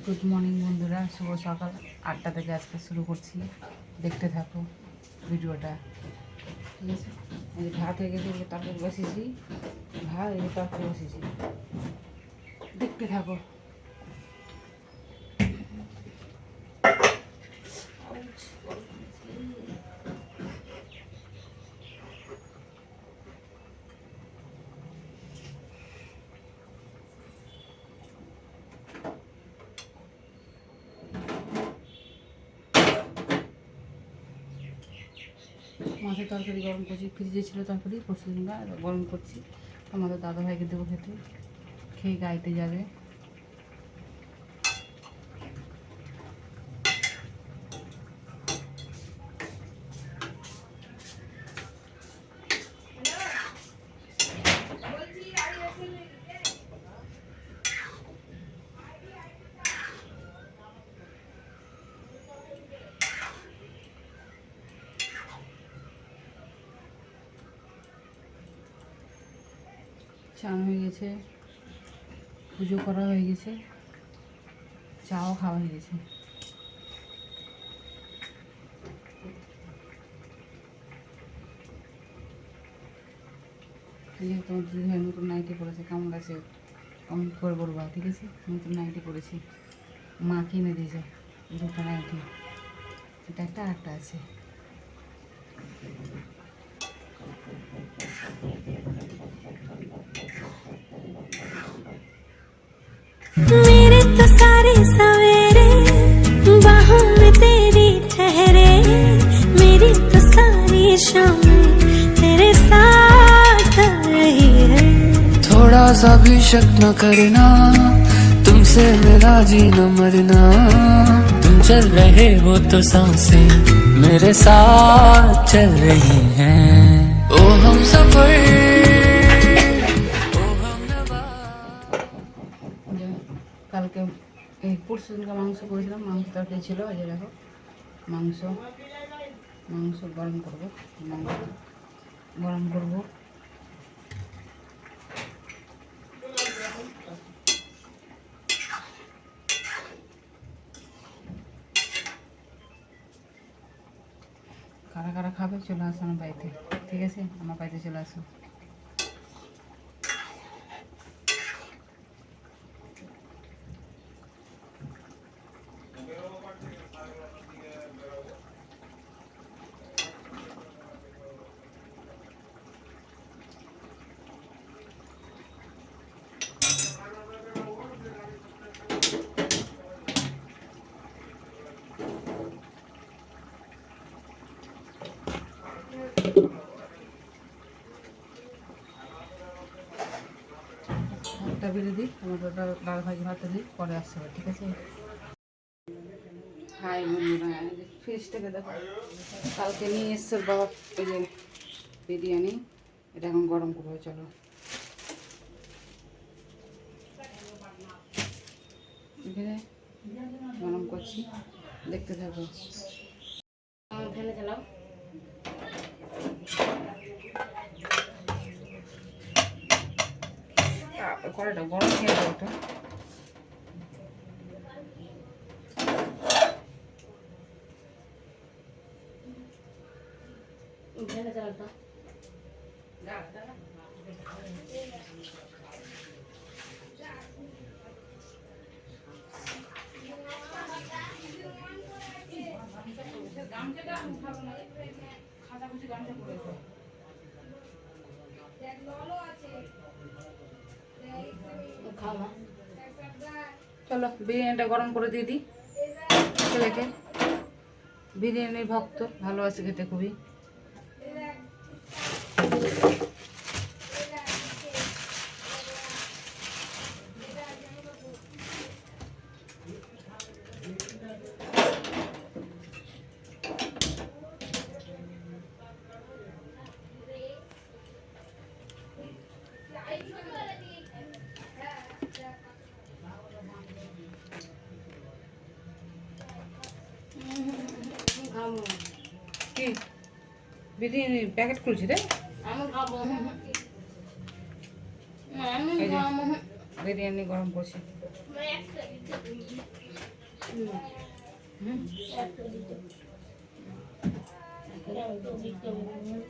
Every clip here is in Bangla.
গুড মর্নিং বন্ধুরা, শুভ সকাল। 8টা থেকে আজকে শুরু করছি, দেখতে থাকো ভিডিওটা, ঠিক আছে। এই যে ভাত হয়ে গেছে, তরকারি বসেছি, ভাত এই তরকারি বসেছি, দেখতে থাকো। মাছের তরকারি গরম করছি, ফ্রিজে ছিল তরকারি পরশু দিনটা, গরম করছি। আমাদের দাদাভাইকে দেবো খেতে, খেয়ে গাইতে যাবে। চান হয়ে গেছে, পুজো করা হয়ে গেছে, চাও খাওয়া হয়ে গেছে। তোমার দিদিভাই নতুন নাইটি পরেছে, কেমন লাগছে কমেন্ট করে বলবা, ঠিক আছে। নতুন নাইটি পরেছি, মা কিনে দিয়েছে দুটো নাইটি, এটা একটা আরেকটা আছে। मेरे तो सारे सवेरे बाहों में तेरी ठहरे, मेरी तो सारी शामें तेरे साथ रही है। थोड़ा सा भी शक न करना, तुमसे मेरा जीना मरना, तुम चल रहे हो तो सांसें मेरे साथ चल रही हैं। ओ हम सफर, কালকে এই পরশু দিনকে মাংস করেছিলাম, মাংস তরকারি ছিল। এই যে দেখো মাংস গরম করবো, মাংস গরম করবো। কারা কারা খাবে চলে আসো আমার বাড়িতে, ঠিক আছে। আমার বাড়িতে চলে আসো। ভাতটা বেড়ে দিই, আমাদের দাদা ভাইকে ভাতটা দিই, পরে আসতে হবে, ঠিক আছে। হাই বন্ধুরা, ফ্রিজ থেকে দেখো কালকে নিয়ে এসছে বাবা ওই যে বিরিয়ানি, এটা এখন গরম করবো। চলো এখানে গরম করছি, দেখতে থাকো। ফেলে চালাও, কড়াইটা গরম হয়ে যাবে ওটা। ফেলে চালাটা চলো বিরিয়ানিটা গরম করে দিয়ে দিই ছেলেকে। বিরিয়ানির ভক্ত, ভালোবাসে খেতে খুবই। কি বিরিয়ানির প্যাকেট খুলছি রে, বিরিয়ানি গরম করছি।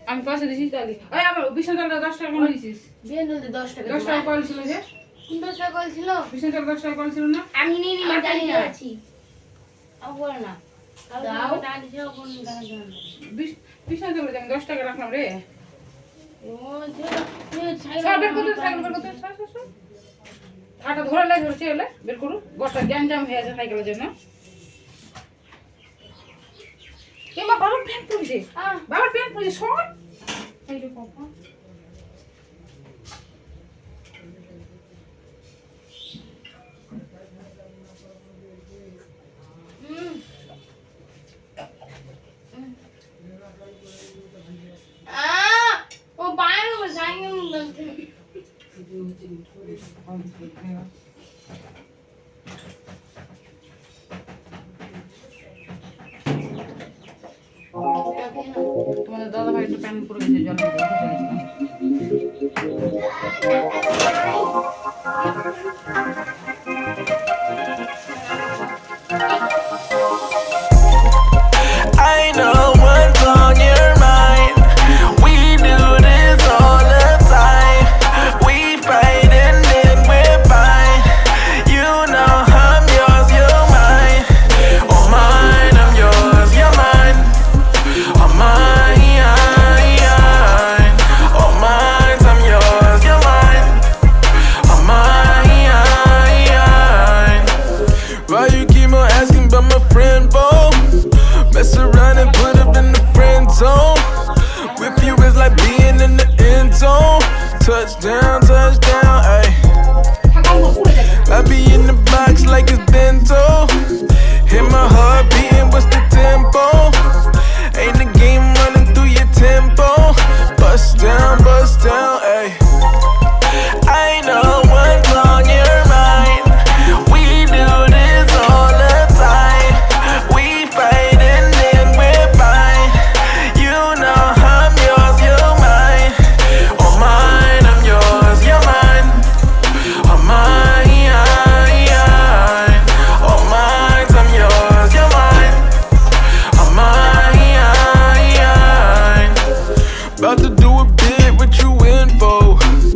আমি পয়সা দিছিস তাহলে ওই আমার বিশ্বকালটা 10 টাকা করে দিছিস বিয়ের 10 টাকা 10 টাকা কল ছিল যে 10 টাকা কল ছিল বিশ্বকাল 10 টাকা কল ছিল না আমি নিয়ে নি আমি জানি না আছি আও বল না দাও টাকা দিও কোন টাকা জান বিশ্বকাল করে আমি 10 টাকা রাখলাম রে ও যে সাইকেল কত আটা ধরে লাগে ধরছে এলে বের করু গোটা গ্যাঞ্জাম হয়ে আছে সাইকেলের জন্য কেমা বাবার প্যান্ট পরেছে বাবার প্যান্ট পরেছে শোন এই যে পাপা ও বাইরে में जाएंगे बोलते তোমাদের দাদা ভাই একটু প্যান্ট পরে গেছে জল I know what's on your mind. We do this all the time. We fight and then we're fine. You know I'm yours, you're mine. Oh mine, I'm yours, you're mine. Oh mine, oh mine, I'm yours, you're mine. Oh mine. Why you keep on asking about my friend, boy? Mess around and put up in the friend zone. With you is like being in the end zone. Touchdown, touchdown, ayy. I be in the box like it's bento. Hit my heart beating, what's the tempo? Ain't the game running through your tempo. Bust down, ayy. I know what's on your mind. We do this all the time. We fight and then we're fine. You know I'm yours, you're mine. Oh mine, I'm yours, you're mine. Oh mine, oh mine, I'm yours, you're mine. Oh mine, about to do a bit with you info.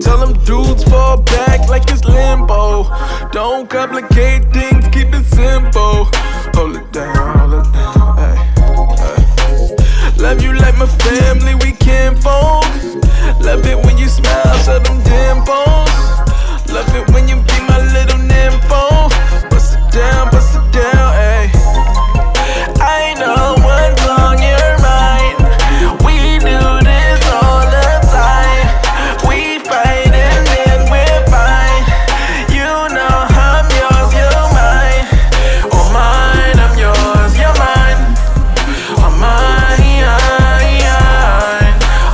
Tell them dudes fall back like it's limbo. Don't complicate things, keep it simple. Hold it down, hey, hey. Love you like my family, we can't fold. Love it when you smile, show them dimples. Love it when you be my little nympho. Bust it down, hey. I know what's on your mind. We do this all the time. We fight and then we're fine. You know I'm yours, you're mine. Oh mine, I'm yours, you're mine. Oh mine,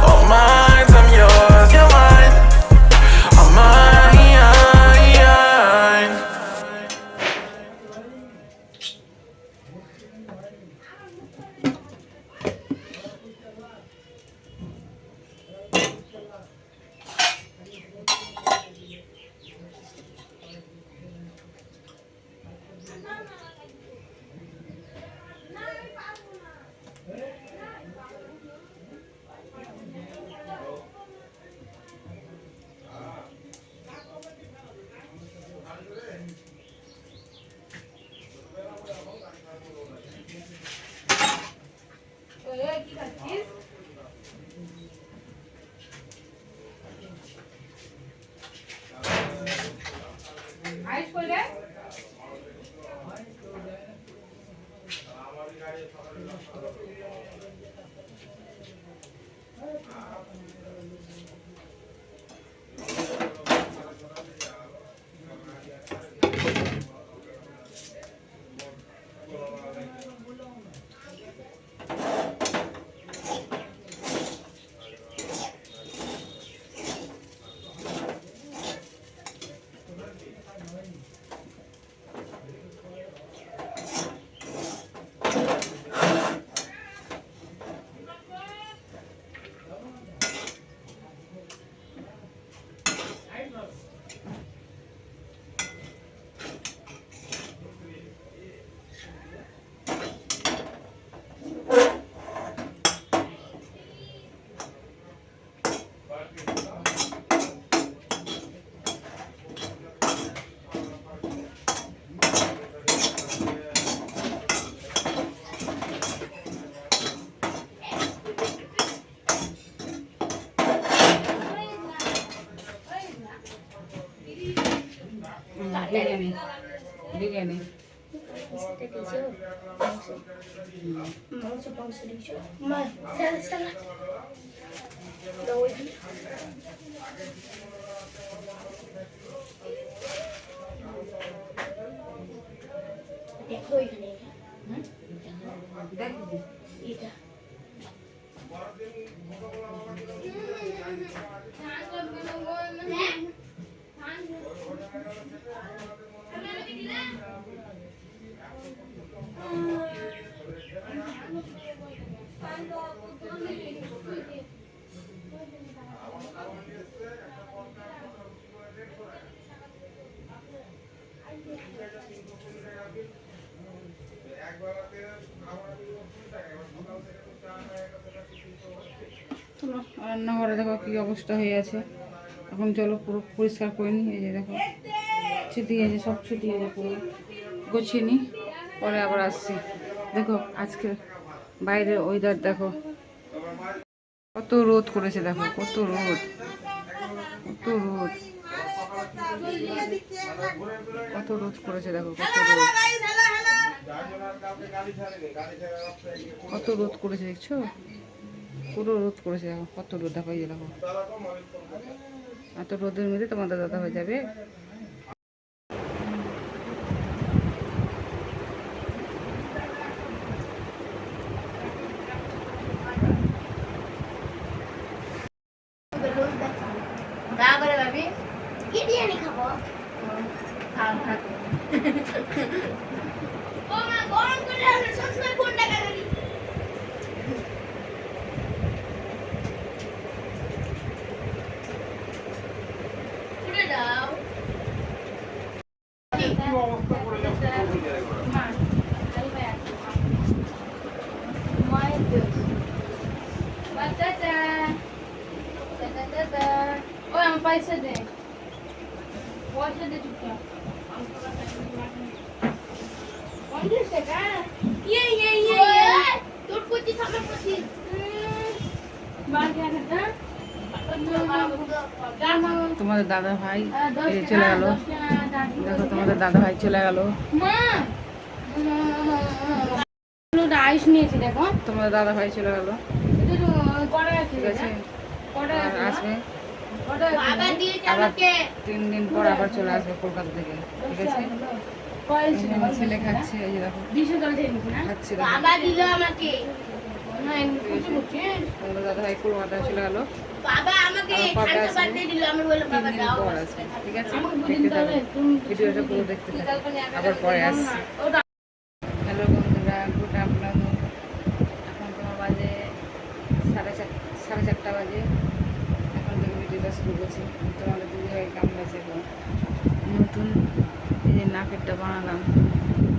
oh mine, I'm yours, you're mine. Oh mine. কি খাচ্ছিস আইস কইলে বিরিয়ানি বিরিয়ানি মাংস মাংস দিয়েছো মা স্যালাড স্যালাড দাও ওইখানে দেখো এখানে দেখো এটা রান্নাঘরে দেখো কি অবস্থা হয়ে আছে। এখন চলো পুরো পরিষ্কার করে নিই। এই যে দেখো ছুটি আছে, সব ছুটি আছে, পুরো গুছিয়ে নিই, পরে আবার আসছি। দেখো আজকে বাইরের ওয়েদার দেখো, কত রোদ করেছে, দেখো কত রোদ, কত রোদ, কত রোদ করেছে, দেখো কত রোদ, কত রোদ করেছে, দেখছো পুরো রোদ করেছে, দেখো কত রোদ, দেখো এই যে দেখো এত রোদের মধ্যে তোমাদের দাদা হয়ে যাবে। তারপরে ভাবি বিরিয়ানি খাবো খাও খাও ও মা গরম করে আমরা সবসময় ফোনটা কাটারি পুরো দাও ওই আমার পয়সা দে পয়সা দে চুপচাপ 50 টাকা ইয়ে তোর কুচি সামনে কুচি বাগে না তোমাদের দাদা ভাই এই যে চলে গেল, দেখো তোমাদের দাদা ভাই চলে গেল। মা আইস নিয়েছি দেখো তোমাদের দাদা ভাই চলে গেল, এটা তো কড়া আছে ঠিক আছে, কড়া আর আছে আসবে বাবা দিয়েছে আবার আমাকে 3 দিন পর আবার চলে আসবে কলকাতা থেকে, ঠিক আছে। এই যে আমার ছেলে খাচ্ছে, এই যে দেখো দিশে জল দিয়ে নিবি না খাচ্ছে, দেখো বাবা দিল আমাকে না কুচি কুচি তোমাদের দাদা ভাই কলকাতায় চলে গেল, বাবা আমাকে আবার কবে খানসা আসবে? বাদ দিয়ে দিল আমি বললাম 3 বাবা দিন দাও পর আসবে, ঠিক আছে। দেখতে থাকো ভিডিওটা পুরো দেখতে থাকো, আবার পরে আসছি। হ্যালো বন্ধুরা, গুড আফটারনুন। এখন তোমার বাজে 4:30 বাজে। এখন থেকে ভিডিওটা শুরু করছি। তোমাদের দিদিভাই কেমন আছে এখন? নতুন এই যে নাকেরটা বানালাম,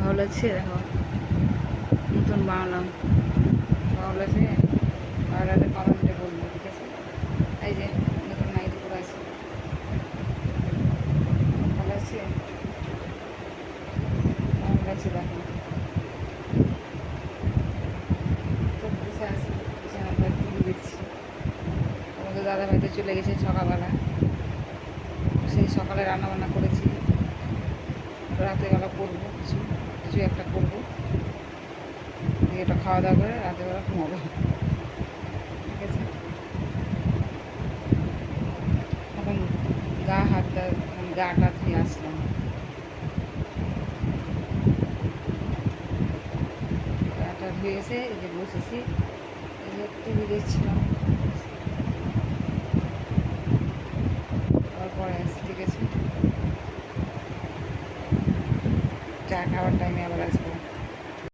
ভালো লাগছে, দেখো নতুন বানালাম, ভালো লাগছে, ভালো লাগলে কমেন্টে বলবো, ঠিক আছে। এই যে নতুন নাইটি পরে আছে, ভালো লাগছে, ভালো লাগছে, দেখো তো বসে আছি বিছানাটা টিভি দেখছি। আমাদের দাদা ভাইতে চলে গেছে সকালবেলা, সেই সকালে রান্নাবান্না করেছি, রাতেরবেলা করবো কিছু কিছু একটা করবো, এটা খাওয়া দাওয়া করে রাতেরবেলা ঘুমাবো, ঠিক আছে। এখন গা হাতটা গাটা ধুয়ে আসলাম, গাটা ধুয়ে এসে এই যে বসেছি, এই যে টিভি দেখছিলাম, আবার পরে আসছি, ঠিক আছে। চা খাওয়ার টাইমে আবার আসবো।